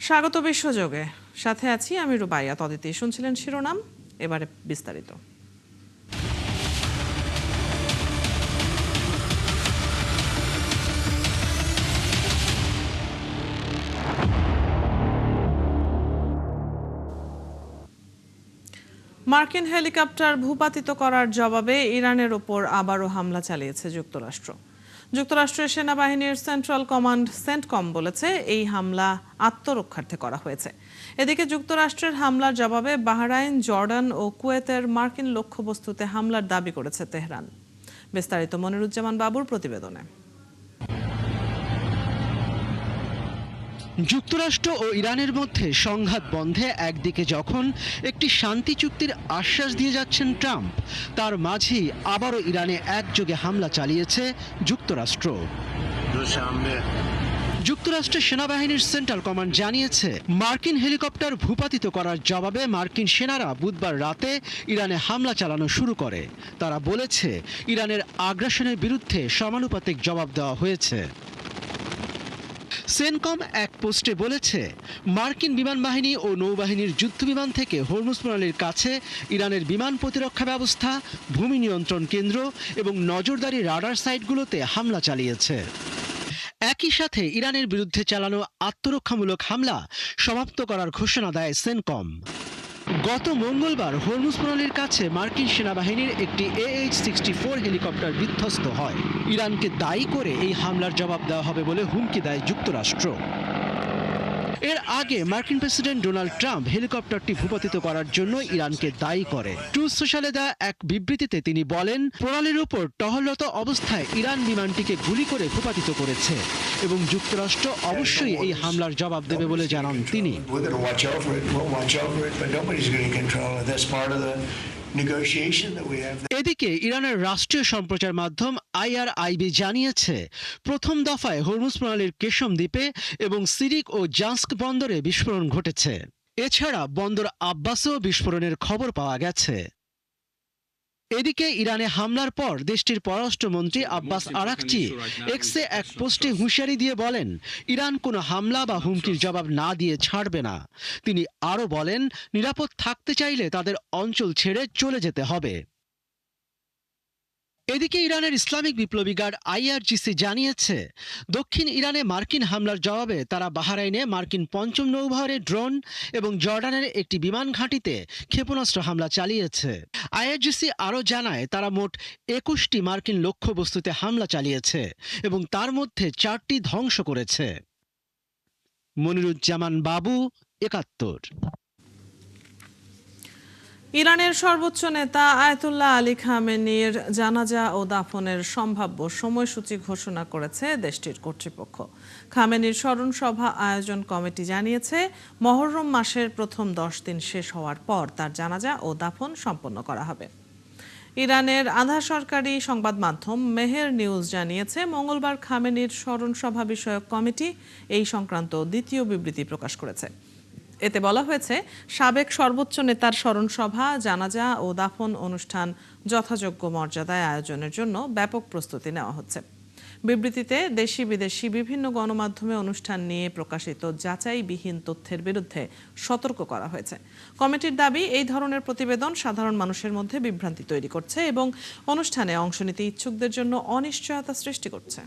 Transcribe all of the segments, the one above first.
স্বাগত বিশ্বযোগে, সাথে আছি আমি রুবাইয়া। তদিতি শুনছিলেন শিরোনাম, এবারে বিস্তারিত। মার্কিন হেলিকপ্টার ভূপাতিত করার জবাবে ইরানের ওপর আবারও হামলা চালিয়েছে যুক্তরাষ্ট্র। যুক্তরাষ্ট্রের সেনাবাহিনীর সেন্ট্রাল কমান্ড সেন্টকম বলেছে এই হামলা আত্মরক্ষার্থে করা হয়েছে। এদিকে যুক্তরাষ্ট্রের হামলার জবাবে বাহরাইন, জর্ডান ও কুয়েতের মার্কিন লক্ষ্যবস্তুতে হামলার দাবি করেছে তেহরান। বিস্তারিত মনিরুজ্জামান বাবুর প্রতিবেদনে। যুক্তরাষ্ট্র ও ইরানের মধ্যে সংঘাত বন্ধে একদিকে যখন একটি শান্তি চুক্তির আশ্বাস দিয়ে যাচ্ছেন ট্রাম্প, তার মাঝেই আবারও ইরানে একযোগে হামলা চালিয়েছে যুক্তরাষ্ট্র। যুক্তরাষ্ট্রের সেনাবাহিনীর সেন্ট্রাল কমান্ড জানিয়েছে, মার্কিন হেলিকপ্টার ভূপাতিত করার জবাবে মার্কিন সেনারা বুধবার রাতে ইরানে হামলা চালানো শুরু করে। তারা বলেছে, ইরানের আগ্রাসনের বিরুদ্ধে সমানুপাতিক জবাব দেওয়া হয়েছে। সেনকম এক পোস্টে বলেছে, মার্কিন বিমান বাহিনী ও নৌবাহিনীর যুদ্ধবিমান থেকে হরমুজ প্রণালীর কাছে ইরানের বিমান প্রতিরক্ষা ব্যবস্থা, ভূমি নিয়ন্ত্রণ কেন্দ্র এবং নজরদারি রাডার সাইটগুলোতে হামলা চালিয়েছে। একই সাথে ইরানের বিরুদ্ধে চালানো আত্মরক্ষামূলক হামলা সমাপ্ত করার ঘোষণা দেয় সেনকম। গত মঙ্গলবার হরমুজ প্রণালীর কাছে মার্কিন সেনাবাহিনীর একটি AH-64 হেলিকপ্টার বিধ্বস্ত হয়। ইরানকে দায়ী করে এই হামলার জবাব দেওয়া হবে বলে হুমকি দেয় যুক্তরাষ্ট্র। এর আগে মার্কিন প্রেসিডেন্ট ডোনাল্ড ট্রাম্প হেলিকপ্টারটি ভূপাতিত করার জন্য ইরানকে দায়ী করে। ট্রুথ সোশ্যালে দেওয়া এক বিবৃতিতে তিনি বলেন, প্রণালীর উপর টহলরত অবস্থায় ইরান বিমানটিকে গুলি করে ভূপাতিত করেছে এবং যুক্তরাষ্ট্র অবশ্যই এই হামলার জবাব দেবে বলে জানান তিনি। এদিকে ইরানের রাষ্ট্রীয় সম্প্রচার মাধ্যম IRIB জানিয়েছে, প্রথম দফায় হরমুজ প্রণালীর কেশম দ্বীপে এবং সিরিক ও জাস্ক বন্দরে বিস্ফোরণ ঘটেছে। এছাড়া বন্দর আব্বাসেও বিস্ফোরণের খবর পাওয়া গেছে। এদিকে ইরানে হামলার পর দেশটির পররাষ্ট্রমন্ত্রী আব্বাস আরাকচি এক্সে এক পোস্টে হুঁশিয়ারি দিয়ে বলেন, ইরান কোনো হামলা বা হুমকির জবাব না দিয়ে ছাড়বে না। তিনি আরও বলেন, নিরাপদ থাকতে চাইলে তাদের অঞ্চল ছেড়ে চলে যেতে হবে। এদিকে ইরানের ইসলামিক বিপ্লবী গার্ড IRGC জানিয়েছে, দক্ষিণ ইরানে মার্কিন হামলার জবাবে তারা বাহরাইনে মার্কিন পঞ্চম নৌবহরের ড্রোন এবং জর্ডানের একটি বিমান ঘাঁটিতে ক্ষেপণাস্ত্র হামলা চালিয়েছে। IRGC আরও জানায়, তারা মোট 21টি মার্কিন লক্ষ্যবস্তুতে হামলা চালিয়েছে এবং তার মধ্যে 4টি ধ্বংস করেছে। মনিরুজ্জামান বাবু, 71। ইরানের সর্বোচ্চ নেতা আয়াতুল্লাহ আলী খামেনির জানাজা ও দাফনের সম্ভাব্য সময়সূচি ঘোষণা করেছে দেশটির কর্তৃপক্ষ। খামেনির স্মরণ সভা আয়োজন কমিটি জানিয়েছে, মহররম মাসের প্রথম 10 দিন শেষ হওয়ার পর তার জানাজা ও দাফন সম্পন্ন করা হবে। ইরানের আধা সরকারি সংবাদ মাধ্যম মেহের নিউজ জানিয়েছে, মঙ্গলবার খামেনির স্মরণ সভা বিষয়ক কমিটি এই সংক্রান্ত দ্বিতীয় বিবৃতি প্রকাশ করেছে। এতে বলা হয়েছে, সাবেক সর্বোচ্চ নেতার স্মরণ সভা, জানাজা ও দাফন অনুষ্ঠান যথাযোগ্য মর্যাদায় আয়োজনের জন্য ব্যাপক প্রস্তুতি নেওয়া হচ্ছে। বিবৃতিতে দেশি বিদেশি বিভিন্ন গণমাধ্যমে অনুষ্ঠান নিয়ে প্রকাশিত যাচাইবিহীন তথ্যের বিরুদ্ধে সতর্ক করা হয়েছে। কমিটির দাবি, এই ধরনের প্রতিবেদন সাধারণ মানুষের মধ্যে বিভ্রান্তি তৈরি করছে এবং অনুষ্ঠানে অংশ নিতে ইচ্ছুকদের জন্য অনিশ্চয়তা সৃষ্টি করছে।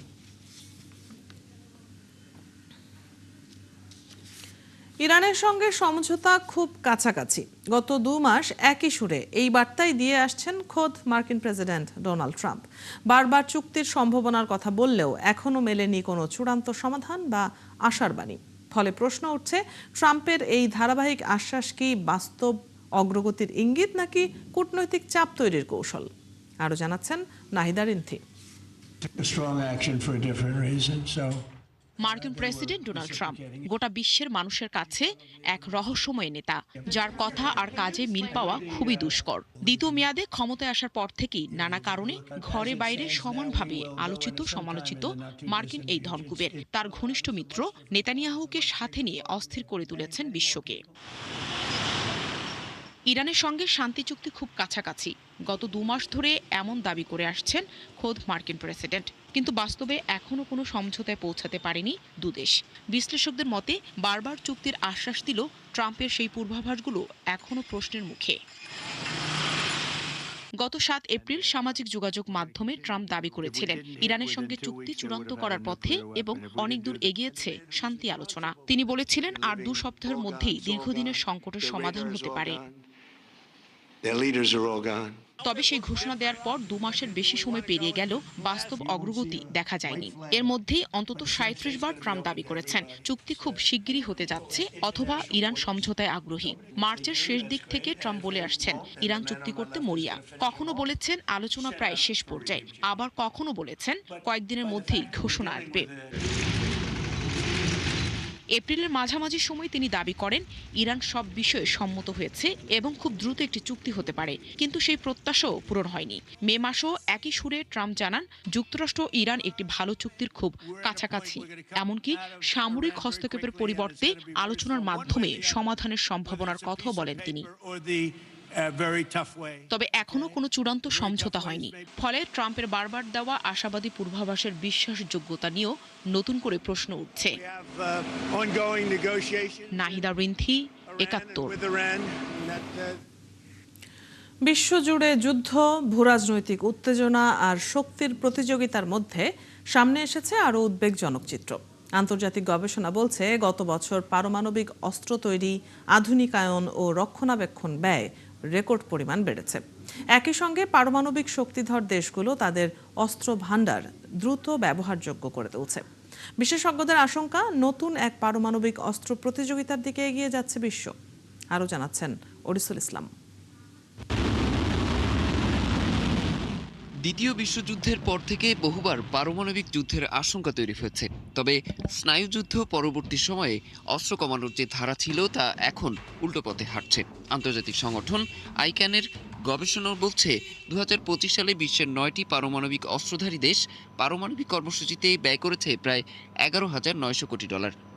ইরানের সঙ্গে সমঝোতা খুব কাছাকাছি। গত 2 মাস একই সুরে এই বার্তাই দিয়ে আসছেন খোদ মার্কিন প্রেসিডেন্ট ডোনাল্ড ট্রাম্প। বারবার চুক্তির সম্ভাবনার কথা বললেও এখনও মেলেনি কোনো চূড়ান্ত সমাধান বা আশার বাণী। ফলে প্রশ্ন উঠছে, ট্রাম্পের এই ধারাবাহিক আশ্বাস কি বাস্তব অগ্রগতির ইঙ্গিত নাকি কূটনৈতিক চাপ তৈরির কৌশল? আরও জানাচ্ছেন নাহিদা রিন্থি। মার্কিন প্রেসিডেন্ট ডোনাল্ড ট্রাম্প গোটা বিশ্বের মানুষের কাছে এক রহস্যময় নেতা, যার কথা আর কাজে মিল পাওয়া খুবই দুষ্কর। দ্বিতীয় মেয়াদে ক্ষমতায় আসার পর থেকেই নানা কারণে ঘরে বাইরে সমানভাবে আলোচিত সমালোচিত মার্কিন এই ধনকুবের তার ঘনিষ্ঠ মিত্র নেতানিয়াহুকে সাথে নিয়ে অস্থির করে তুলেছেন বিশ্বকে। ইরানের সঙ্গে শান্তি চুক্তি খুব কাছাকাছি। গত 2 মাস ধরে এমন দাবি করে আসছেন খোদ মার্কিন প্রেসিডেন্ট, কিন্তু বাস্তবে এখনো কোনো সমঝোতায় পৌঁছাতে পারেনি দুদেশ। বিশ্লেষকদের মতে বারবার চুক্তির আশ্বাস দিল ট্রাম্পের সেই পূর্বাভাসগুলো এখনো প্রশ্নের মুখে। গত 7 এপ্রিল সামাজিক যোগাযোগ মাধ্যমে ট্রাম্প দাবি করেছিলেন ইরানের সঙ্গে চুক্তি চূড়ান্ত করার পথে এবং অনেক দূর এগিয়েছে শান্তি আলোচনা। তিনি বলেছিলেন আর 2 সপ্তাহের মধ্যেই দীর্ঘদিনের সংকটের সমাধান হতে পারে। তবে সেই ঘোষণা দেওয়ার পর 2 মাসের বেশি সময় পেরিয়ে গেল, বাস্তব অগ্রগতি দেখা যায়নি। এর মধ্যেই অন্তত 37 বার ট্রাম্প দাবি করেছেন চুক্তি খুব শিগগিরই হতে যাচ্ছে অথবা ইরান সমঝোতায় আগ্রহী। মার্চের শেষ দিক থেকে ট্রাম্প বলে আসছেন ইরান চুক্তি করতে মরিয়া। কখনো বলেছেন আলোচনা প্রায় শেষ পর্যায়ে, আবার কখনো বলেছেন কয়েকদিনের মধ্যেই ঘোষণা আসবে। এপ্রিলের মাঝামাঝি সময় তিনি দাবি করেন ইরান সব বিষয়ে সম্মত হয়েছে এবং খুব দ্রুত একটি চুক্তি হতে পারে, কিন্তু সেই প্রত্যাশাও পূরণ হয়নি। মে মাসেও একই সুরে ট্রাম্প জানান যুক্তরাষ্ট্র ইরান একটি ভালো চুক্তির খুব কাছাকাছি, এমনকি সামরিক হস্তক্ষেপের পরিবর্তে আলোচনার মাধ্যমে সমাধানের সম্ভাবনার কথাও বলেন তিনি। তবে এখনো কোনো চূড়ান্ত সমঝোতা হয়নি। ফলে ট্রাম্পের বারবার দেওয়া আশাবাদী পূর্বাভাসের বিশ্বাসযোগ্যতা নিয়েও নতুন করে প্রশ্ন উঠছে। নাহিদা রিন্থি, ৭১। বিশ্বজুড়ে যুদ্ধ, ভূরাজনৈতিক উত্তেজনা আর শক্তির প্রতিযোগিতার মধ্যে সামনে এসেছে আরও উদ্বেগজনক চিত্র। আন্তর্জাতিক গবেষণা বলছে গত বছর পারমাণবিক অস্ত্র তৈরি, আধুনিকায়ন ও রক্ষণাবেক্ষণ ব্যয় রেকর্ড পরিমাণ বেড়েছে। একই সঙ্গে পারমাণবিক শক্তিধর দেশগুলো তাদের অস্ত্র ভান্ডার দ্রুত ব্যবহারযোগ্য করে তুলছে। বিশেষজ্ঞদের আশঙ্কা নতুন এক পারমাণবিক অস্ত্র প্রতিযোগিতার দিকে এগিয়ে যাচ্ছে বিশ্ব। আরও জানাচ্ছেন অরিসুল ইসলাম। দ্বিতীয় বিশ্বযুদ্ধের পর থেকে বহুবার পারমাণবিক যুদ্ধের আশঙ্কা তৈরি হয়েছে। তবে স্নায়ুযুদ্ধ পরবর্তী সময়ে অস্ত্র কমানোর যে ধারা ছিল তা এখন উল্টো পথে হাঁটছে। আন্তর্জাতিক সংগঠন আইক্যানের গবেষণা বলছে 2025 সালে বিশ্বের 9টি পারমাণবিক অস্ত্রধারী দেশ পারমাণবিক কর্মসূচিতে ব্যয় করেছে প্রায় $11,900 কোটি,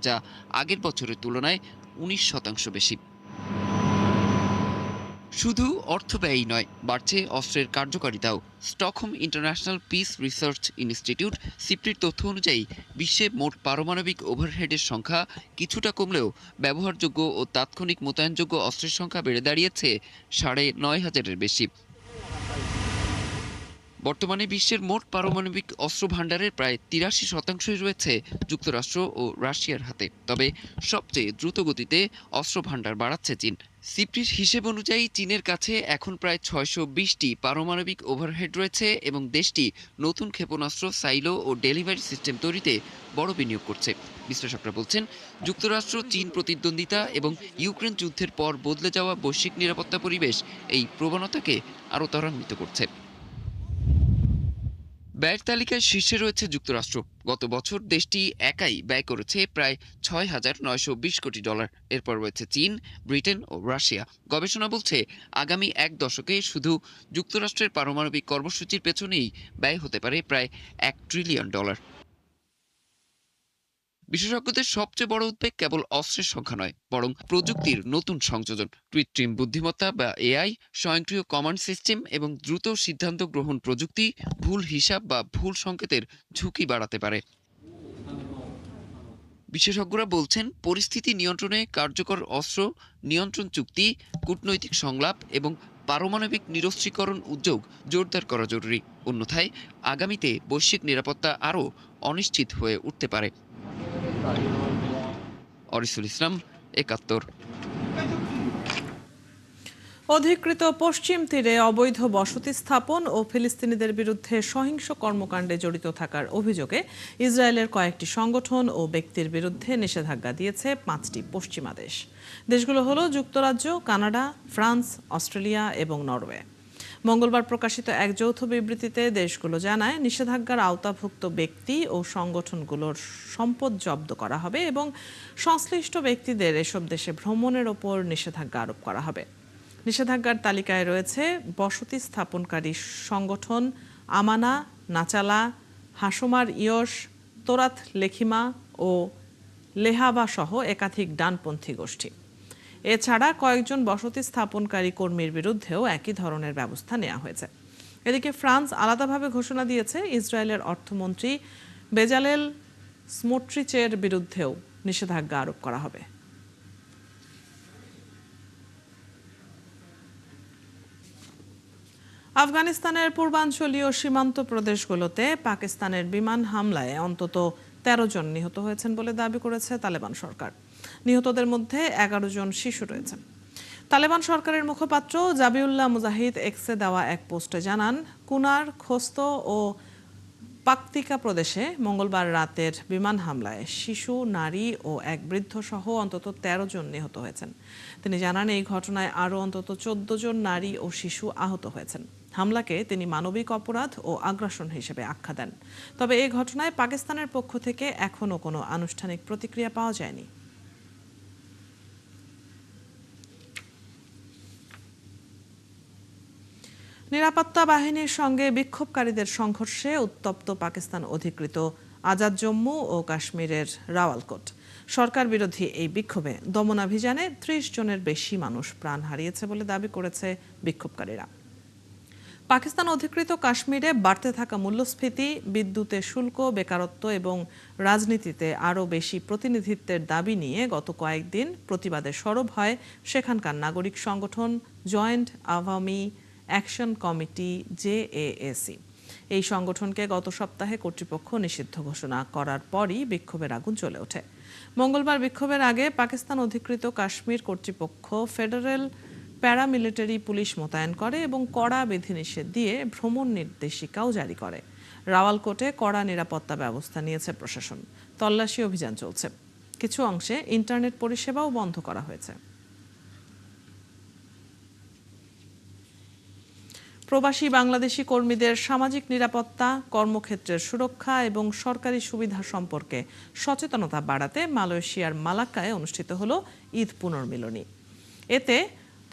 যা আগের বছরের তুলনায় 19% বেশি। শুধু অর্থ ব্যয়ই নয়, বাড়ছে অস্ত্রের কার্যকারিতাও। Stockholm International Peace Research Institute সিপ্রির তথ্য অনুযায়ী বিশ্বে মোট পারমাণবিক ওভারহেডের সংখ্যা কিছুটা কমলেও ব্যবহারযোগ্য ও তাৎক্ষণিক মোতায়েনযোগ্য অস্ত্রের সংখ্যা বেড়ে দাঁড়িয়েছে 9,500-এর বেশি। বর্তমানে বিশ্বের মোট পারমাণবিক অস্ত্র ভাণ্ডারের প্রায় 83% রয়েছে যুক্তরাষ্ট্র ও রাশিয়ার হাতে। তবে সবচেয়ে দ্রুত গতিতে অস্ত্র ভাণ্ডার বাড়াচ্ছে চীন। সিপ্রির হিসেব অনুযায়ী চীনের কাছে এখন প্রায় 620টি পারমাণবিক ওভারহেড রয়েছে এবং দেশটি নতুন ক্ষেপণাস্ত্র, সাইলো ও ডেলিভারি সিস্টেম তৈরিতে বড় বিনিয়োগ করছে। বিশ্লেষকরা বলছেন যুক্তরাষ্ট্র চীন প্রতিদ্বন্দ্বিতা এবং ইউক্রেন যুদ্ধের পর বদলে যাওয়া বৈশ্বিক নিরাপত্তা পরিবেশ এই প্রবণতাকে আরও ত্বরান্বিত করছে। ব্যয়ের তালিকায় শীর্ষে রয়েছে যুক্তরাষ্ট্র। গত বছর দেশটি একাই ব্যয় করেছে প্রায় $6,920 কোটি। এরপর রয়েছে চীন, ব্রিটেন ও রাশিয়া। গবেষণা বলছে আগামী 1 দশকে শুধু যুক্তরাষ্ট্রের পারমাণবিক কর্মসূচির পেছনেই ব্যয় হতে পারে প্রায় $1 ট্রিলিয়ন। বিশেষজ্ঞদের সবচেয়ে বড় উদ্বেগ কেবল অস্ত্রের সংখ্যা নয়, বরং প্রযুক্তির নতুন সংযোজন। কৃত্রিম বুদ্ধিমত্তা বা এআই, স্বয়ংক্রিয় কমান্ড সিস্টেম এবং দ্রুত সিদ্ধান্ত গ্রহণ প্রযুক্তি ভুল হিসাব বা ভুল সংকেতের ঝুঁকি বাড়াতে পারে। বিশেষজ্ঞরা বলছেন পরিস্থিতি নিয়ন্ত্রণে কার্যকর অস্ত্র নিয়ন্ত্রণ চুক্তি, কূটনৈতিক সংলাপ এবং পারমাণবিক নিরস্ত্রীকরণ উদ্যোগ জোরদার করা জরুরি। অন্যথায় আগামীতে বৈশ্বিক নিরাপত্তা আরও অনিশ্চিত হয়ে উঠতে পারে। অরিসুল ইসলাম, ৭১। অধিকৃত পশ্চিম তীরে অবৈধ বসতি স্থাপন ও ফিলিস্তিনিদের বিরুদ্ধে সহিংস কর্মকাণ্ডে জড়িত থাকার অভিযোগে ইসরায়েলের কয়েকটি সংগঠন ও ব্যক্তির বিরুদ্ধে নিষেধাজ্ঞা দিয়েছে 5টি পশ্চিমা দেশ। দেশগুলো হলো যুক্তরাজ্য, কানাডা, ফ্রান্স, অস্ট্রেলিয়া এবং নরওয়ে। মঙ্গলবার প্রকাশিত এক যৌথ বিবৃতিতে দেশগুলো জানায় নিষেধাজ্ঞার আওতাভুক্ত ব্যক্তি ও সংগঠনগুলোর সম্পদ জব্দ করা হবে এবং সংশ্লিষ্ট ব্যক্তিদের এসব দেশে ভ্রমণের ওপর নিষেধাজ্ঞা আরোপ করা হবে। নিষেধাজ্ঞার তালিকায় রয়েছে বসতি স্থাপনকারী সংগঠন আমানা, নাচালা, হাসমার ইয়স, তোরাত লেখিমা ও লেহাবা সহ একাধিক ডানপন্থী গোষ্ঠী। এছাড়া কয়েকজন বসতি স্থাপনকারী কর্মীর বিরুদ্ধেও একই ধরনের ব্যবস্থা নেওয়া হয়েছে। এদিকে ফ্রান্স আলাদাভাবে ঘোষণা দিয়েছে ইসরায়েলের অর্থমন্ত্রী বেজালেল স্মোট্রিচের বিরুদ্ধেও নিষেধাজ্ঞা আরোপ করা হবে। আফগানিস্তানের পূর্বাঞ্চলীয় সীমান্ত প্রদেশগুলোতে পাকিস্তানের বিমান হামলায় অন্তত ১৩ জন নিহত হয়েছেন বলে দাবি করেছে তালেবান সরকার। নিহতদের মধ্যে ১১ জন শিশু রয়েছেন। তালেবান সরকারের মুখপাত্র জাবিউল্লাহ মুজাহিদ এক্সে দেওয়া এক পোস্টে জানান, কুনার, খোস্ত ও পাকতিকা প্রদেশে মঙ্গলবার রাতের বিমান হামলায় শিশু, নারী ও এক বৃদ্ধ সহ অন্তত ১৩ জন নিহত হয়েছেন। তিনি জানান, এই ঘটনায় আরও অন্তত ১৪ জন নারী ও শিশু আহত হয়েছেন। হামলাকে তিনি মানবিক অপরাধ ও আগ্রাসন হিসেবে আখ্যা দেন। তবে এই ঘটনায় পাকিস্তানের পক্ষ থেকে এখনও কোনো আনুষ্ঠানিক প্রতিক্রিয়া পাওয়া যায়নি। নিরাপত্তা বাহিনীর সঙ্গে বিক্ষোভকারীদের সংঘর্ষে উত্তপ্ত পাকিস্তান অধিকৃত আজাদ জম্মু ও কাশ্মীরের রাওয়ালকোট। সরকার বিরোধী এই বিক্ষোভে দমনাভিযানে ৩০ জনের বেশি মানুষ প্রাণ হারিয়েছে বলে দাবি করেছে বিক্ষোভকারীরা। পাকিস্তান অধিকৃত কাশ্মীরে বাড়তে থাকা মূল্যস্ফীতি, বিদ্যুতের শুল্ক, বেকারত্ব এবং রাজনীতিতে আরও বেশি প্রতিনিধিত্বের দাবি নিয়ে গত কয়েকদিন প্রতিবাদে সরব হয় সেখানকার নাগরিক সংগঠন joint Awami action committee JAAC। এই সংগঠনকে গত সপ্তাহে কর্তৃপক্ষ নিষিদ্ধ ঘোষণা করার পরই বিক্ষোভের আগুন জ্বলে ওঠে। মঙ্গলবার বিক্ষোভের আগে পাকিস্তান অধিকৃত কাশ্মীর কর্তৃপক্ষ ফেডারেল প্যারামিলিটারি পুলিশ মোতায়েন করে এবং কড়া বিধিনিষেধ দিয়ে ভ্রমণ নির্দেশিকাও জারি করে। রাওয়ালকোটে কড়া নিরাপত্তা ব্যবস্থা নিয়েছে প্রশাসন। তল্লাশি অভিযান চলছে। কিছু অংশে ইন্টারনেট পরিষেবাও বন্ধ করা হয়েছে। প্রবাসী বাংলাদেশি কর্মীদের সামাজিক নিরাপত্তা, কর্মক্ষেত্রের সুরক্ষা এবং সরকারি সুবিধা সম্পর্কে সচেতনতা বাড়াতে মালয়েশিয়ার মালাক্কায় অনুষ্ঠিত হলো ঈদ পুনর্মিলনী। এতে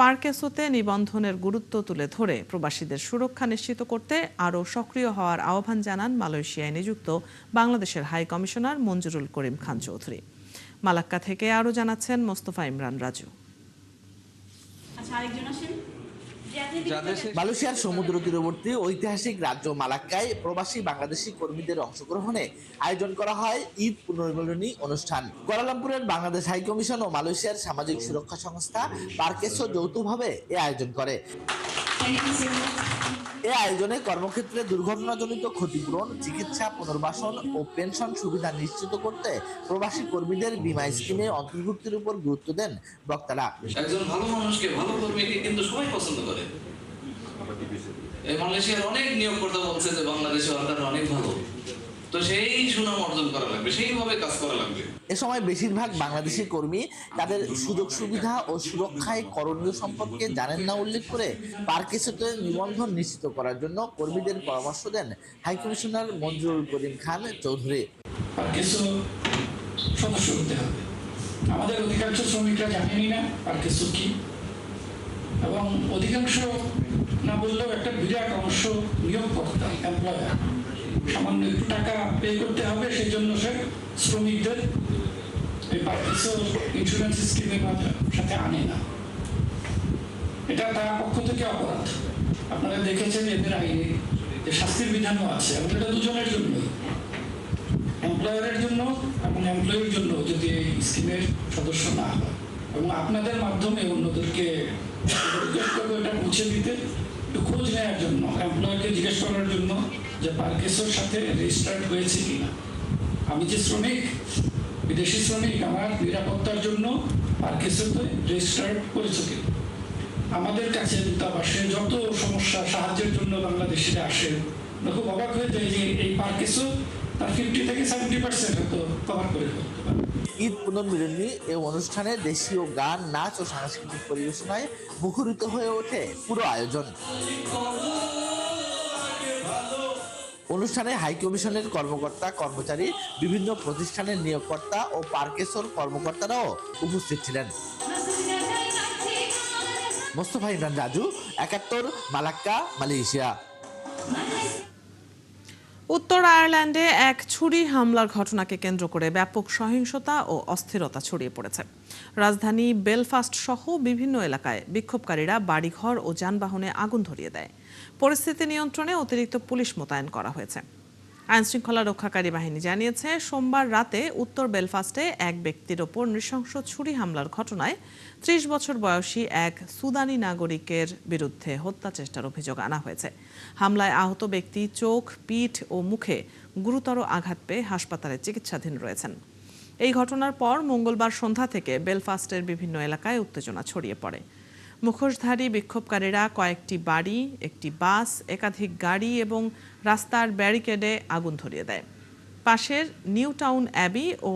পারকেসোতে নিবন্ধনের গুরুত্ব তুলে ধরে প্রবাসীদের সুরক্ষা নিশ্চিত করতে আরও সক্রিয় হওয়ার আহ্বান জানান মালয়েশিয়ায় নিযুক্ত বাংলাদেশের high commissioner Manjurul Karim Khan Chowdhury. Malacca থেকে আরও জানাচ্ছেন মোস্তফা ইমরান রাজু। মালয়েশিয়ার সমুদ্র তীরবর্তী ঐতিহাসিক রাজ্য মালাক্কায় প্রবাসী বাংলাদেশি কর্মীদের অংশগ্রহণে আয়োজন করা হয় ঈদ পুনর্মিলনী অনুষ্ঠান। কুয়ালালামপুরের বাংলাদেশ হাই কমিশন ও মালয়েশিয়ার সামাজিক সুরক্ষা সংস্থা পারকেসো যৌথভাবে এ আয়োজন করে। এ আয়োজনে কর্মক্ষেত্রে দুর্ঘটনাজনিত ক্ষতিপূরণ, চিকিৎসা, পুনর্বাসন ও পেনশন সুবিধা নিশ্চিত করতে প্রবাসী কর্মীদের বীমা স্কিমে অন্তর্ভুক্তির উপর গুরুত্ব দেন বক্তারা। একজন ভালো মানুষকে, ভালো কর্মীকে কিন্তু সবাই পছন্দ করে। এই মালয়েশিয়ার অনেক নিয়োগকর্তা বলছে যে বাংলাদেশ সরকার অনেক ভালো, তো সেই সুনাম অর্জন করা লাগবে, সেইভাবে কাজ করা লাগবে। এ সময় বেশিরভাগ বাংলাদেশি কর্মী তাদের সুযোগ সুবিধা ও সুরক্ষায় করণীয় সম্পর্কে জানেন না উল্লেখ করে পারকেসোতে নিবন্ধন নিশ্চিত করার জন্য কর্মীদের পরামর্শ দেন হাই কমিশনার মঞ্জুরুল করিম খান চৌধুরী। পারকেসো সদস্য হতে হবে। আমাদের অধিকাংশ শ্রমিকরা জানেনই না পারকেসো কি, এবং অধিকাংশ না বললেও একটা বিরাট অংশ নিয়োগকর্তা, এমপ্লয়ার সামান্য একটু টাকা পে করতে হবে, সেই জন্য সে শ্রমিকদের এই পারকেসো ইন্স্যুরেন্স স্কিমের সাথে আনে না। এটা তার পক্ষ থেকে অপরাধ। আপনারা দেখেছেন এদের আইনে যে শাস্তির বিধানও আছে, এবং এটা দুজনের জন্যই, এমপ্লয়ারের জন্য এবং এমপ্লয়ির জন্য, যদি এই স্কিমের সদস্য না হয়। এবং আপনাদের মাধ্যমে অন্যদেরকে এটা পৌঁছে দিতে, একটু খোঁজ নেওয়ার জন্য, এমপ্লয়ারকে জিজ্ঞেস করার জন্য যে পারকেসোর সাথে রেজিস্টার্ড হয়েছে কিনা। আমি যে শ্রমিক, বিদেশি শ্রমিক, আমার নিরাপত্তার জন্য পারকেসোতে রেজিস্টার্ড করেছে কিনা। আমাদের কাছে দূতাবাসে যত সমস্যা সাহায্যের জন্য বাংলাদেশিরা আসে, খুব অবাক হয়ে যায় যে এই পারকেসো তার 50 থেকে 70% হয়তো কভার করে ফেলতে পারে। ঈদ পুনর্মিলনী এই অনুষ্ঠানে দেশীয় গান, নাচ ও সাংস্কৃতিক পরিবেশনায় মুখরিত হয়ে ওঠে পুরো আয়োজন। অনুষ্ঠানে হাই কমিশনের কর্মকর্তা, কর্মচারী, বিভিন্ন প্রতিষ্ঠানের নিয়োগকর্তা ও পারকেসোর কর্মকর্তারাও উপস্থিত ছিলেন। Mostafa Imran Raju, ৭১, Malacca, Malaysia. উত্তর আয়ারল্যান্ডে এক ছুরি হামলার ঘটনাকে কেন্দ্র করে ব্যাপক সহিংসতা ও অস্থিরতা ছড়িয়ে পড়েছে। রাজধানী বেলফাস্ট সহ বিভিন্ন এলাকায় বিক্ষোভকারীরা বাড়িঘর ও যানবাহনে আগুন ধরিয়ে দেয়। পরিস্থিতি নিয়ন্ত্রণে অতিরিক্ত পুলিশ মোতায়েন করা হয়েছে। আইনশৃঙ্খলা রক্ষাকারী বাহিনী জানিয়েছে, সোমবার রাতে উত্তর বেলফাস্টে এক ব্যক্তির ওপর নৃশংস ছুরি হামলার ঘটনায় ৩০ বছর বয়সী এক সুদানি নাগরিকের বিরুদ্ধে হত্যা চেষ্টার অভিযোগ আনা হয়েছে। হামলায় আহত ব্যক্তি চোখ, পিঠ ও মুখে গুরুতর আঘাত পেয়ে হাসপাতালে চিকিৎসাধীন রয়েছেন। এই ঘটনার পর মঙ্গলবার সন্ধ্যা থেকে বেলফাস্টের বিভিন্ন এলাকায় উত্তেজনা ছড়িয়ে পড়ে। মুখোশধারী বিক্ষোভকারীরা কয়েকটি বাড়ি, একটি বাস, একাধিক গাড়ি এবং রাস্তার ব্যারিকেডে আগুন ধরিয়ে দেয়। পাশের নিউ টাউন অ্যাবি ও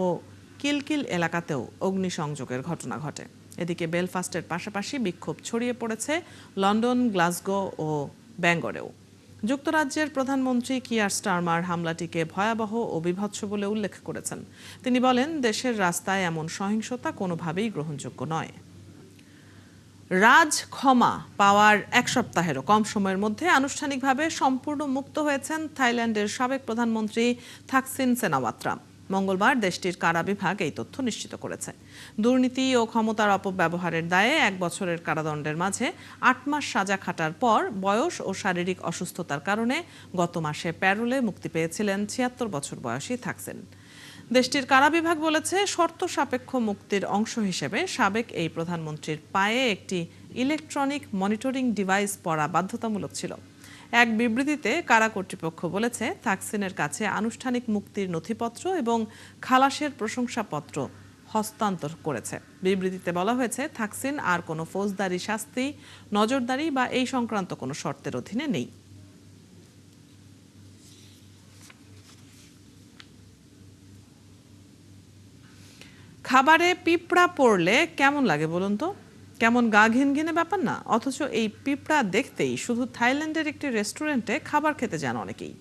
কিলকিল এলাকাতেও অগ্নিসংযোগের ঘটনা ঘটে। এদিকে বেলফাস্টের পাশাপাশি বিক্ষোভ ছড়িয়ে পড়েছে লন্ডন, গ্লাসগো ও ব্যাঙ্গরেও। যুক্তরাজ্যের প্রধানমন্ত্রী কিয়ার স্টারমার হামলাটিকে ভয়াবহ ও বিভৎস বলে উল্লেখ করেছেন। তিনি বলেন, দেশের রাস্তায় এমন সহিংসতা কোনোভাবেই গ্রহণযোগ্য নয়। রাজ ক্ষমা পাওয়ার এক সপ্তাহেরও কম সময়ের মধ্যে আনুষ্ঠানিকভাবে সম্পূর্ণ মুক্ত হয়েছেন থাইল্যান্ডের সাবেক প্রধানমন্ত্রী থাকসিন সেনাওয়াত্রা। মঙ্গলবার দেশটির কারা বিভাগ এই তথ্য নিশ্চিত করেছে। দুর্নীতি ও ক্ষমতার অপব্যবহারের দায়ে ১ বছরের কারাদণ্ডের মাঝে ৮ মাস সাজা খাটার পর বয়স ও শারীরিক অসুস্থতার কারণে গত মাসে প্যারোলে মুক্তি পেয়েছিলেন ৭৬ বছর বয়সী থাকসিন। দেশটির কারা বিভাগ বলেছে, শর্ত সাপেক্ষ মুক্তির অংশ হিসেবে সাবেক এই প্রধানমন্ত্রীর পায়ে একটি ইলেকট্রনিক মনিটরিং ডিভাইস পরা বাধ্যতামূলক ছিল। এক বিবৃতিতে কারা কর্তৃপক্ষ বলেছে, থাকসিনের কাছে আনুষ্ঠানিক মুক্তির নথিপত্র এবং খালাসের প্রশংসাপত্র হস্তান্তর করেছে। বিবৃতিতে বলা হয়েছে, থাকসিন আর কোনো ফৌজদারি শাস্তি, নজরদারি বা এই সংক্রান্ত কোনো শর্তের অধীনে নেই। খাবারে পিঁপড়া পড়লে কেমন লাগে বলুন তো? কেমন গা ঘিনঘিনে ব্যাপার না? অথচ এই পিঁপড়া দেখতেই শুধু থাইল্যান্ডের একটি রেস্টুরেন্টে খাবার খেতে যান অনেকেই।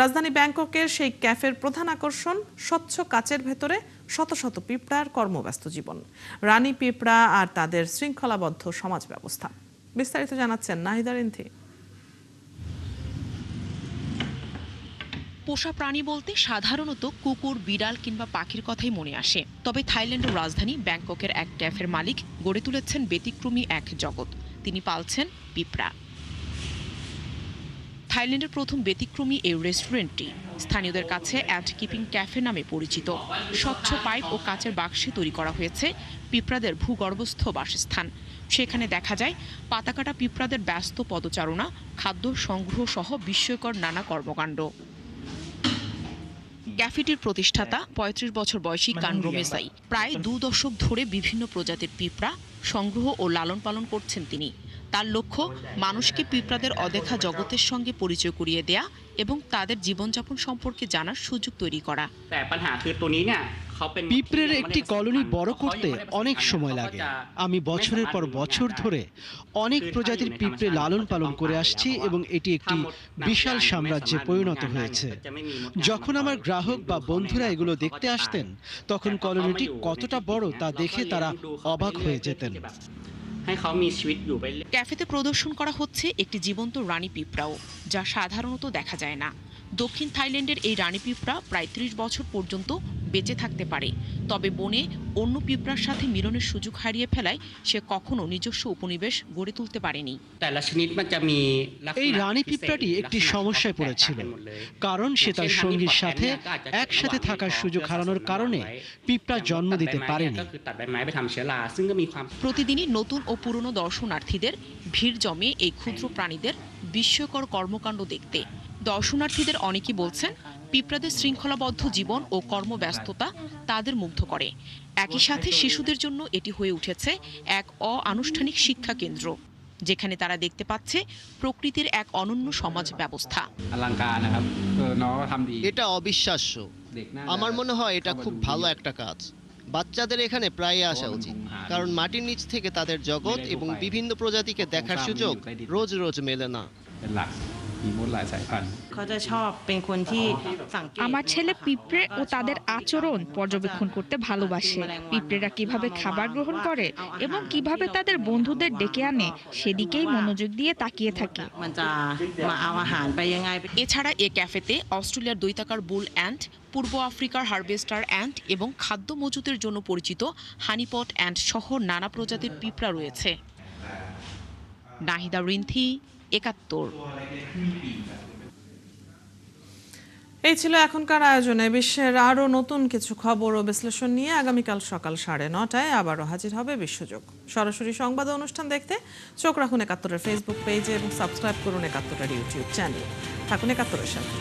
রাজধানী ব্যাংককের সেই ক্যাফের প্রধান আকর্ষণ, স্বচ্ছ কাচের ভেতরে শত শত পিঁপড়ার কর্মব্যস্ত জীবন, রানী পিঁপড়া আর তাদের শৃঙ্খলাবদ্ধ সমাজ ব্যবস্থা। বিস্তারিত জানাচ্ছেন নাহিদা রিন্থি। পোষা প্রাণী বলতে সাধারণত কুকুর, বিড়াল কিংবা পাখির কথাই মনে আসে। তবে থাইল্যান্ডের রাজধানী ব্যাংককের এক ক্যাফের মালিক গড়ে তুলেছেন ব্যতিক্রমী এক জগৎ। তিনি পালছেন পিঁপড়া। থাইল্যান্ডের প্রথম ব্যতিক্রমী এই রেস্টুরেন্টটি স্থানীয়দের কাছে অ্যান্ড কিপিং ক্যাফে নামে পরিচিত। স্বচ্ছ পাইপ ও কাচের বাক্সে তৈরি করা হয়েছে পিঁপড়াদের ভূগর্ভস্থ বাসস্থান। সেখানে দেখা যায় পাতাকাটা পিঁপড়াদের ব্যস্ত পদচারণা, খাদ্য সংগ্রহ সহ বিস্ময়কর নানা কর্মকাণ্ড। ক্যাফেটির প্রতিষ্ঠাতা ৩৫ বছর বয়সী কানরো মেসাই প্রায় ২ দশক ধরে বিভিন্ন প্রজাতির পিঁপড়া সংগ্রহ ও লালন পালন করছেন তিনি। তার লক্ষ্য মানুষকে পিঁপড়াদের অদেখা জগতের সঙ্গে পরিচয় করিয়ে দেয়া এবং তাদের জীবনযাপন সম্পর্কে জানার সুযোগ তৈরি করা। পিঁপড়ের একটি কলোনি বড় করতে অনেক সময় লাগে। আমি বছরের পর বছর ধরে অনেক প্রজাতির পিঁপড়ে লালন পালন করে আসছি এবং এটি একটি বিশাল সাম্রাজ্যে পরিণত হয়েছে। যখন আমার গ্রাহক বা বন্ধুরা এগুলো দেখতে আসতেন, তখন কলোনিটি কতটা বড় তা দেখে তারা অবাক হয়ে যেতেন। ক্যাফেতে প্রদর্শন করা হচ্ছে একটি জীবন্ত রানী পিঁপড়াও, যা সাধারণত দেখা যায় না। দক্ষিণ থাইল্যান্ডের এই রানী পিঁপড়া প্রায় ৩০ বছর পর্যন্ত বেঁচে থাকতে পারে। তবে বনে অন্য পিঁপড়ার সাথে মিলনের সুযোগ হারিয়ে ফেলায় সে কখনো নিজস্ব উপনিবেশ গড়ে তুলতে পারেনি। এই রানী পিঁপড়াটি একটি সমস্যায় পড়েছিল, কারণ সে তার সঙ্গীর সাথে একসাথে থাকার সুযোগ হারানোর কারণে পিঁপড়া জন্ম দিতে পারেনি। প্রতিদিনই নতুন ও পুরনো দর্শনার্থীদের ভিড় জমে এই ক্ষুদ্র প্রাণীদের বিস্ময়কর কর্মকাণ্ড দেখতে। দর্শনার্থীদের অনেকেই বলছেন, পিঁপড়াদের শৃঙ্খলাবদ্ধ জীবন ও কর্মব্যস্ততা তাদের মুগ্ধ করে। একই সাথে শিশুদের জন্য এটি হয়ে উঠেছে এক অনানুষ্ঠানিক শিক্ষা কেন্দ্র, যেখানে তারা দেখতে পাচ্ছে প্রকৃতির এক অনন্য সমাজ ব্যবস্থা। এটা অবিশ্বাস্য। আমার মনে হয় এটা খুব ভালো একটা কাজ। বাচ্চাদের এখানে প্রায় আসা উচিত, কারণ মাটির নিচ থেকে তাদের জগৎ এবং বিভিন্ন প্রজাতিকে দেখার সুযোগ রোজ রোজ মেলে না। มีมดหลายสายพันธุ์ เขาจะชอบเป็นคนที่สังเกต আমার ছেলে পিঁপড়ে ও তাদের আচরণ পর্যবেক্ষণ করতে ভালোবাসে। পিঁপড়েরা কিভাবে খাবার গ্রহণ করে এবং কিভাবে তাদের বন্ধুদের ডেকে আনে সেদিকেই মনোযোগ দিয়ে তাকিয়ে থাকে। มันจะมาเอาอาหารไปยังไง এছাড়া এ ক্যাফেতে অস্ট্রেলিয়ার দৈতাকার বুল অ্যান্ট, পূর্ব আফ্রিকার হারভেস্টার অ্যান্ট এবং খাদ্য মজুতের জন্য পরিচিত হানিপট অ্যান্ট সহ নানা প্রজাতির পিঁপড়া রয়েছে। নাহিদা রিন্থি, ৭১। এই ছিল এখনকার আয়োজনে। বিশ্বের আরও নতুন কিছু খবর ও বিশ্লেষণ নিয়ে আগামীকাল সকাল ৯:৩০ আবারও হাজির হবে বিশ্বযোগ। সরাসরি সংবাদ অনুষ্ঠান দেখতে চোখ রাখুন ৭১-এর ফেসবুক পেজে এবং সাবস্ক্রাইব করুন ৭১-এর ইউটিউব চ্যানেল। থাকুন ৭১-এর সাথে।